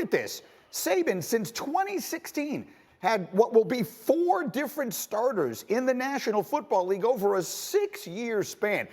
at this. Saban, since 2016, had what will be 4 different starters in the National Football League over a 6-year span.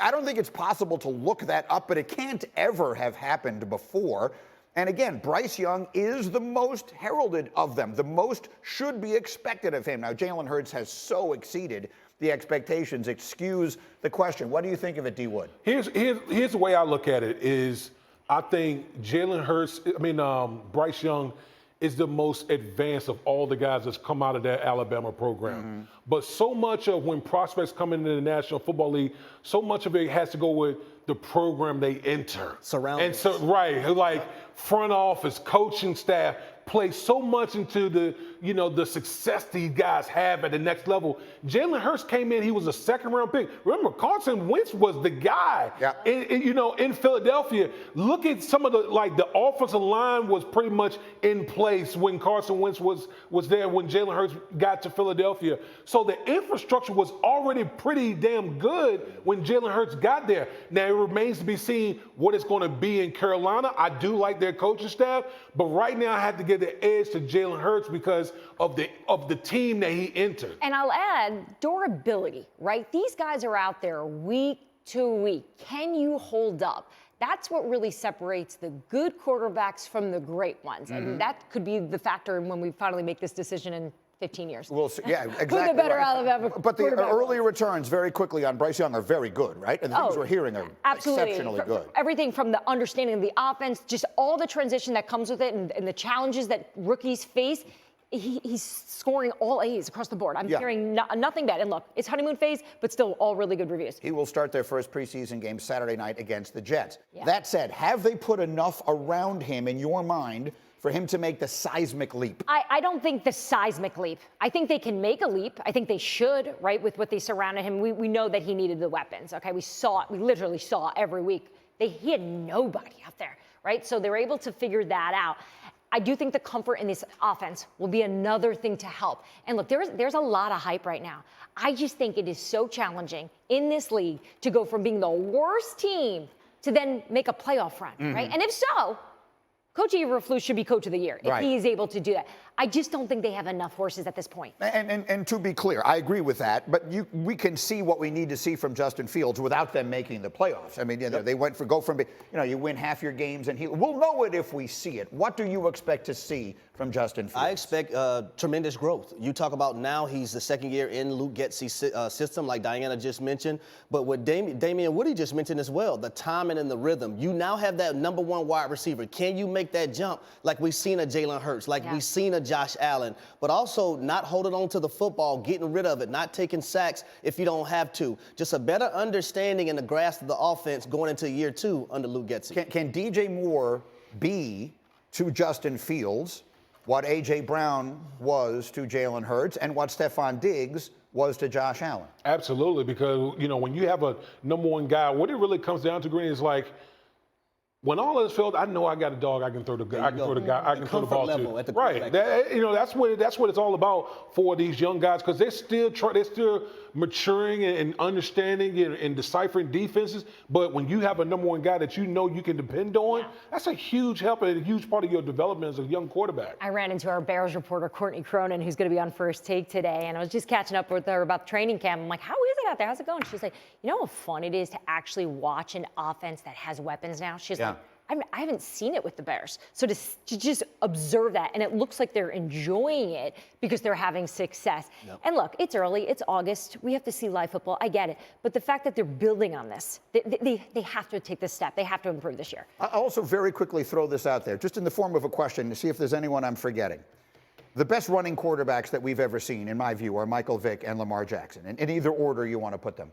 I don't think it's possible to look that up, but it can't ever have happened before. And again, Bryce Young is the most heralded of them. The most should be expected of him. Now, Jalen Hurts has so exceeded the expectations. Excuse the question. What do you think of it, D. Wood? Here's the way I look at it is I think Bryce Young is the most advanced of all the guys that's come out of that Alabama program. Mm-hmm. But so much of when prospects come into the National Football League, so much of it has to go with the program they enter. Surroundings. And so, right, like front office, coaching staff, play so much into the success these guys have at the next level. Jalen Hurts came in, he was a second-round pick. Remember, Carson Wentz was the guy in Philadelphia. Look at some of the offensive line was pretty much in place when Carson Wentz was there when Jalen Hurts got to Philadelphia. So the infrastructure was already pretty damn good when Jalen Hurts got there. Now, it remains to be seen what it's going to be in Carolina. I do like their coaching staff, but right now I have to give the edge to Jalen Hurts because of the team that he entered. And I'll add durability, right? These guys are out there week to week. Can you hold up? That's what really separates the good quarterbacks from the great ones. Mm-hmm. And that could be the factor when we finally make this decision in 15 years. We'll see. Yeah, exactly. Who the better Alabama But the early returns, very quickly on Bryce Young, are very good, right? And the things we're hearing are exceptionally good. Everything from the understanding of the offense, just all the transition that comes with it and the challenges that rookies face. He's scoring all A's across the board. I'm hearing nothing bad. And look, it's honeymoon phase, but still all really good reviews. He will start their first preseason game Saturday night against the Jets. Yeah. That said, have they put enough around him in your mind for him to make the seismic leap? I don't think the seismic leap. I think they can make a leap. I think they should, right, with what they surrounded him. We know that he needed the weapons, okay? We saw it. We literally saw every week. He had nobody out there, right? So they were able to figure that out. I do think the comfort in this offense will be another thing to help. And look, there's a lot of hype right now. I just think it is so challenging in this league to go from being the worst team to then make a playoff run, right? And if so, Coach Eberflus should be Coach of the Year if he is able to do that. I just don't think they have enough horses at this point. And to be clear, I agree with that, but we can see what we need to see from Justin Fields without them making the playoffs. I mean, they go from you win half your games, and we'll know it if we see it. What do you expect to see from Justin Fields? I expect tremendous growth. You talk about now he's the second year in Luke Getsy's system, like Diana just mentioned, but what Damian Woody just mentioned as well, the timing and the rhythm. You now have that number one wide receiver. Can you make that jump like we've seen a Jalen Hurts, like we've seen a Josh Allen, but also not holding on to the football, getting rid of it, not taking sacks if you don't have to. Just a better understanding and the grasp of the offense going into year 2 under Luke Getsy. Can DJ Moore be to Justin Fields what A.J. Brown was to Jalen Hurts and what Stephon Diggs was to Josh Allen? Absolutely, because, when you have a number one guy, what it really comes down to, Greeny, is like, when all is failed, I know I got a dog I can throw the guy. I can throw the ball to. Right. That's what it's all about for these young guys, because they're still maturing and understanding and deciphering defenses. But when you have a number one guy that you can depend on, that's a huge help and a huge part of your development as a young quarterback. I ran into our Bears reporter, Courtney Cronin, who's going to be on First Take today, and I was just catching up with her about training camp. I'm like, how is it out there? How's it going? She's like, you know how fun it is to actually watch an offense that has weapons now? She's like, I haven't seen it with the Bears. So to just observe that, and it looks like they're enjoying it because they're having success. Yep. And look, it's early, it's August. We have to see live football. I get it. But the fact that they're building on this, they have to take this step. They have to improve this year. I'll also very quickly throw this out there, just in the form of a question, to see if there's anyone I'm forgetting. The best running quarterbacks that we've ever seen, in my view, are Michael Vick and Lamar Jackson, in either order you want to put them.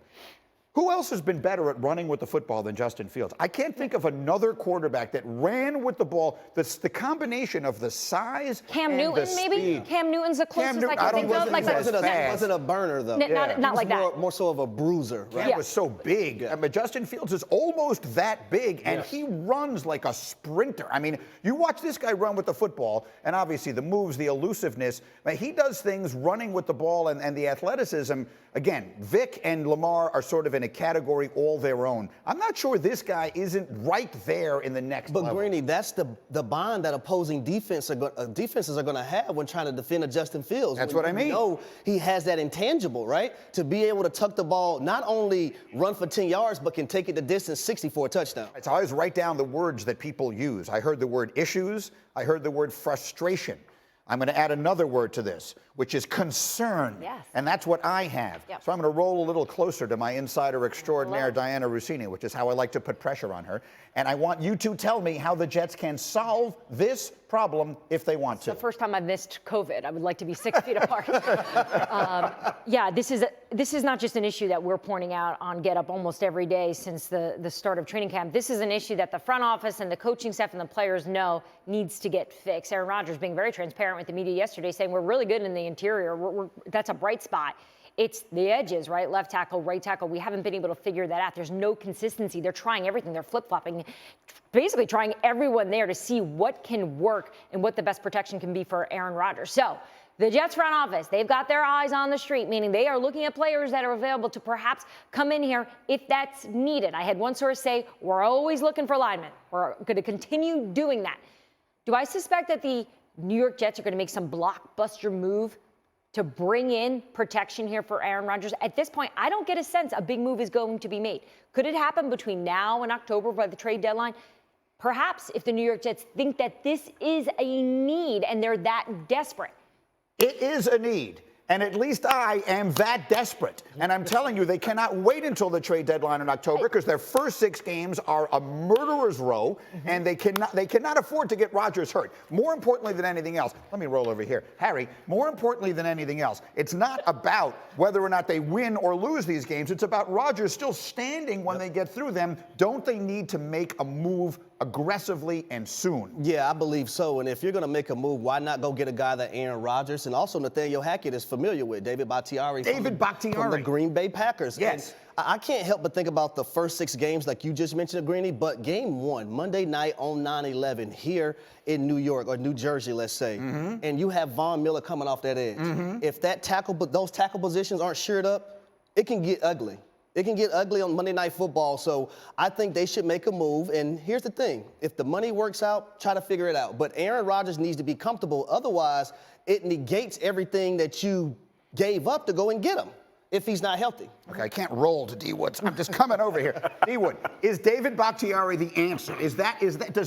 Who else has been better at running with the football than Justin Fields? I can't think of another quarterback that ran with the ball. That's the combination of the size Cam Newton, the maybe? speed. Cam Newton's the closest I can think of. Wasn't a burner, though. Not like that. More so of a bruiser. Right? Cam was so big. I mean, Justin Fields is almost that big, and he runs like a sprinter. I mean, you watch this guy run with the football, and obviously the moves, the elusiveness. He does things running with the ball and the athleticism Again, Vic and Lamar are sort of in a category all their own. I'm not sure this guy isn't right there in the next level. But Greeny, that's the bond that opposing defenses are going to have when trying to defend a Justin Fields. That's what I mean. You know he has that intangible, right? To be able to tuck the ball, not only run for 10 yards, but can take it the distance 60 for a touchdown. So I always write down the words that people use. I heard the word issues. I heard the word frustration. I'm going to add another word to this, which is concern. Yes. And that's what I have. Yep. So I'm going to roll a little closer to my insider extraordinaire, Diana Rossini, which is how I like to put pressure on her. And I want you to tell me how the Jets can solve this problem if they want to. The first time I've missed COVID. I would like to be 6 feet apart. Yeah, this is not just an issue that we're pointing out on Get Up almost every day since the start of training camp. This is an issue that the front office and the coaching staff and the players know needs to get fixed. Aaron Rodgers being very transparent with the media yesterday, saying we're really good in the interior. That's a bright spot. It's the edges, right? Left tackle, right tackle. We haven't been able to figure that out. There's no consistency. They're trying everything. They're flip-flopping, basically trying everyone there to see what can work and what the best protection can be for Aaron Rodgers. So the Jets front office, they've got their eyes on the street, meaning they are looking at players that are available to perhaps come in here if that's needed. I had one source say, we're always looking for linemen. We're going to continue doing that. Do I suspect that the New York Jets are going to make some blockbuster move to bring in protection here for Aaron Rodgers? At this point, I don't get a sense a big move is going to be made. Could it happen between now and October by the trade deadline? Perhaps if the New York Jets think that this is a need and they're that desperate. It is a need. And at least I am that desperate. And I'm telling you, they cannot wait until the trade deadline in October because their first 6 games are a murderer's row, and they cannot afford to get Rodgers hurt. More importantly than anything else, let me roll over here. Harry, more importantly than anything else, it's not about whether or not they win or lose these games. It's about Rodgers still standing when they get through them. Don't they need to make a move aggressively and soon? Yeah, I believe so. And if you're going to make a move, why not go get a guy that Aaron Rodgers and also Nathaniel Hackett is familiar with, David Bakhtiari. From the Green Bay Packers. Yes. And I can't help but think about the first 6 games like you just mentioned, Greeny, but game 1, Monday night on 9/11 here in New York or New Jersey, let's say, and you have Von Miller coming off that edge. If those tackle positions aren't shored up, it can get ugly. It can get ugly on Monday Night Football, so I think they should make a move. And here's the thing. If the money works out, try to figure it out. But Aaron Rodgers needs to be comfortable. Otherwise, it negates everything that you gave up to go and get him if he's not healthy. Okay, I can't roll to D Wood. I'm just coming over here. D Wood, is David Bakhtiari the answer? Does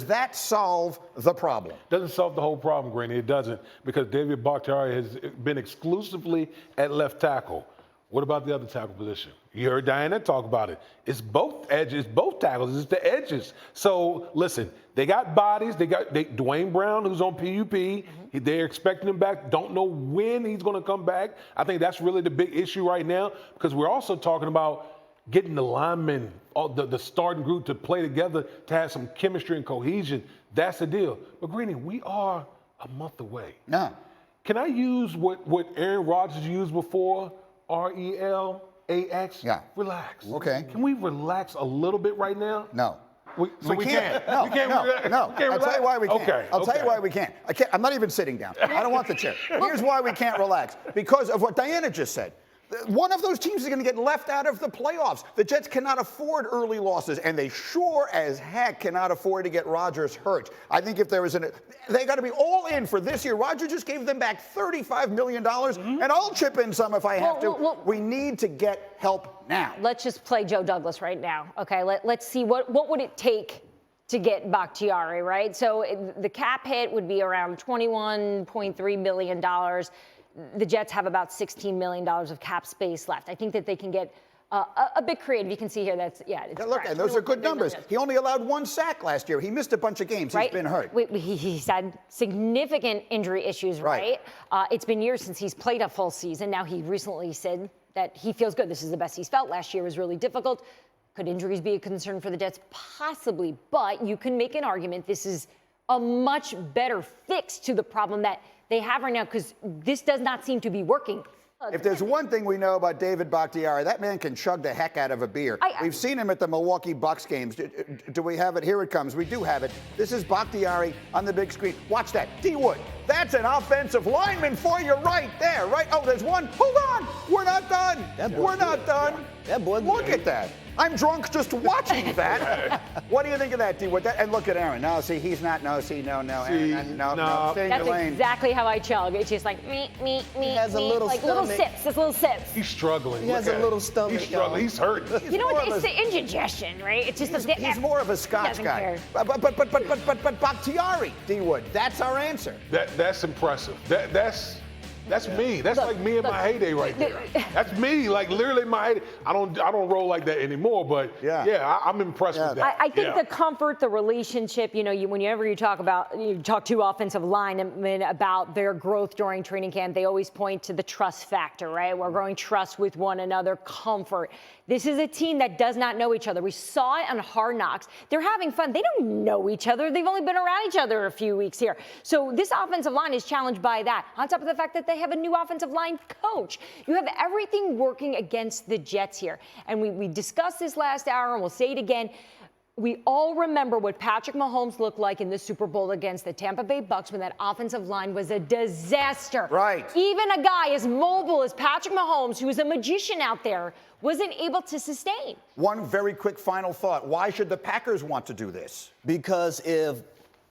that solve the problem? Doesn't solve the whole problem, Greeny. It doesn't, because David Bakhtiari has been exclusively at left tackle. What about the other tackle position? You heard Diana talk about it. It's both edges, both tackles. It's the edges. So listen, they got bodies. They got Dwayne Brown, who's on PUP. They're expecting him back. Don't know when he's going to come back. I think that's really the big issue right now, because we're also talking about getting the linemen, the starting group to play together, to have some chemistry and cohesion. That's the deal. But Greeny, we are a month away. No. Can I use what Aaron Rodgers used before? RELAX? Yeah. Relax. Okay. Can we relax a little bit right now? No. We can't. No, We can't no, relax. no. We can't I'll tell you why we can't. Okay. I'll tell you why we can't. I'm not even sitting down. I don't want the chair. Here's why we can't relax. Because of what Diana just said. One of those teams is going to get left out of the playoffs. The Jets cannot afford early losses, and they sure as heck cannot afford to get Rodgers hurt. I think if there was they got to be all in for this year. Rodgers just gave them back $35 million, and I'll chip in some if I have to. We need to get help now. Let's just play Joe Douglas right now, okay? Let's see what would it take to get Bakhtiari, right? So the cap hit would be around $21.3 million. The Jets have about $16 million of cap space left. I think that they can get a bit creative. You can see here it's look, and those are good numbers. He only allowed 1 sack last year. He missed a bunch of games. Right? He's been hurt. He's had significant injury issues, right? It's been years since he's played a full season. Now he recently said that he feels good. This is the best he's felt. Last year was really difficult. Could injuries be a concern for the Jets? Possibly, but you can make an argument this is a much better fix to the problem that they have right now, because this does not seem to be working If there's one thing we know about David Bakhtiari, that man can chug the heck out of a beer. We've seen him at the Milwaukee Bucks games. Do we have it? Here it comes. We do have it. This is Bakhtiari on the big screen. Watch that. D. Wood. That's an offensive lineman for you right there, right? Oh, there's one. Hold on. We're not done. We're not done. That boy. Look at that. I'm drunk just watching that. What do you think of that, D. Wood? And look at Aaron. No, see, he's not. No, see, no. Aaron, no. Stay in your That's lane. exactly how I chug. It's just like me. He has a little like stomach. little sips. He's struggling. He has a little stomach. He's struggling. He's hurting. You know what? It's the indigestion, right? It's just He's more of a Scotch guy. Care. But Bakhtiari, D. Wood, that's our answer. That's impressive. That's me. That's like me in my heyday right there. That's me, like literally in my heyday. I don't roll like that anymore, but I'm impressed with that. I think the comfort, the relationship, whenever you talk to offensive linemen about their growth during training camp, they always point to the trust factor, right? We're growing trust with one another, comfort. This is a team that does not know each other. We saw it on Hard Knocks. They're having fun. They don't know each other. They've only been around each other a few weeks here. So this offensive line is challenged by that. On top of the fact that they have a new offensive line coach. You have everything working against the Jets here. And we discussed this last hour, and we'll say it again. We all remember what Patrick Mahomes looked like in the Super Bowl against the Tampa Bay Bucks when that offensive line was a disaster. Right. Even a guy as mobile as Patrick Mahomes, who is a magician out there, wasn't able to sustain. One very quick final thought. Why should the Packers want to do this? Because if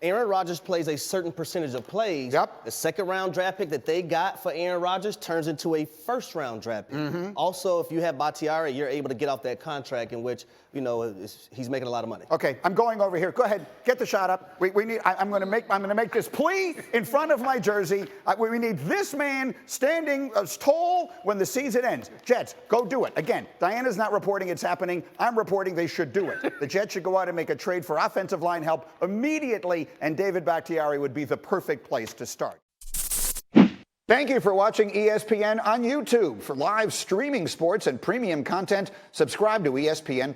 Aaron Rodgers plays a certain percentage of plays, the second-round draft pick that they got for Aaron Rodgers turns into a first-round draft pick. Also, if you have Bakhtiari, you're able to get off that contract in which, he's making a lot of money. Okay, I'm going over here. Go ahead, get the shot up. I'm going to make this plea in front of my jersey. We need this man standing tall when the season ends. Jets, go do it. Again, Diana's not reporting it's happening. I'm reporting they should do it. The Jets should go out and make a trade for offensive line help immediately, and David Bakhtiari would be the perfect place to start. Thank you for watching ESPN on YouTube. For live streaming sports and premium content, subscribe to ESPN+.